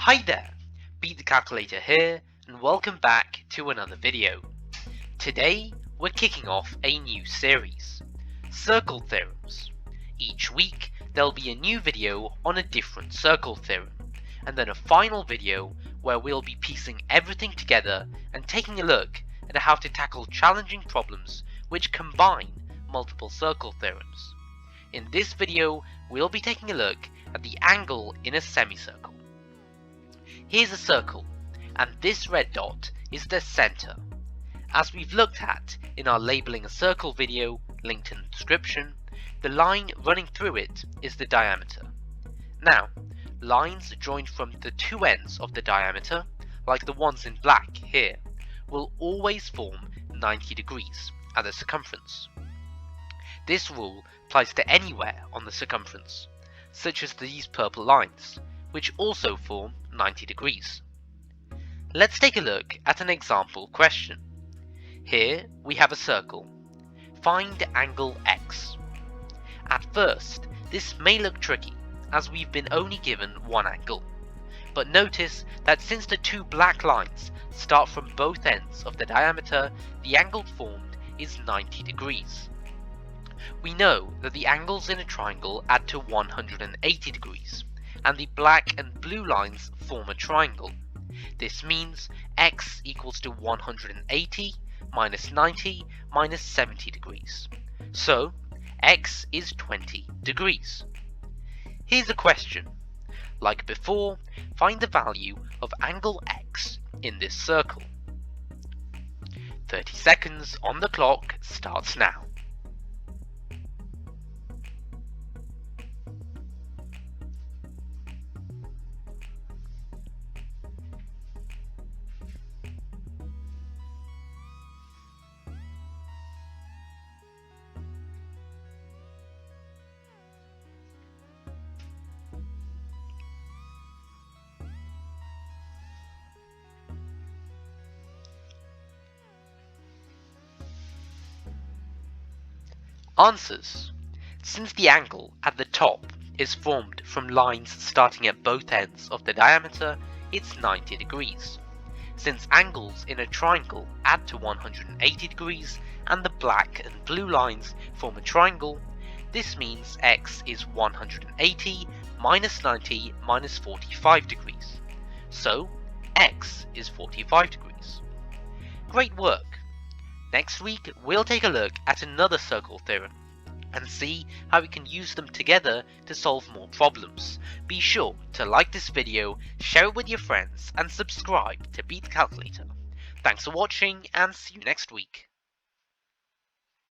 Hi there, Beat the Calculator here, and welcome back to another video. Today, we're kicking off a new series, Circle Theorems. Each week, there'll be a new video on a different circle theorem, and then a final video where we'll be piecing everything together and taking a look at how to tackle challenging problems which combine multiple circle theorems. In this video, we'll be taking a look at the angle in a semicircle. Here's a circle, and this red dot is the center. As we've looked at in our labeling a circle video linked in the description, the line running through it is the diameter. Now, lines joined from the two ends of the diameter, like the ones in black here, will always form 90 degrees at the circumference. This rule applies to anywhere on the circumference, such as these purple lines, which also form 90 degrees. Let's take a look at an example question. Here we have a circle. Find angle x. At first, this may look tricky, as we've been only given one angle. But notice that since the two black lines start from both ends of the diameter, the angle formed is 90 degrees. We know that the angles in a triangle add to 180 degrees, and the black and blue lines form a triangle. This means x equals to 180 minus 90 minus 70 degrees. So, x is 20 degrees. Here's a question. Like before, find the value of angle x in this circle. 30 seconds on the clock starts now. Answers. Since the angle at the top is formed from lines starting at both ends of the diameter, it's 90 degrees. Since angles in a triangle add to 180 degrees and the black and blue lines form a triangle, this means x is 180 minus 90 minus 45 degrees. So, x is 45 degrees. Great work! Next week, we'll take a look at another circle theorem and see how we can use them together to solve more problems. Be sure to like this video, share it with your friends, and subscribe to Beat the Calculator. Thanks for watching, and see you next week.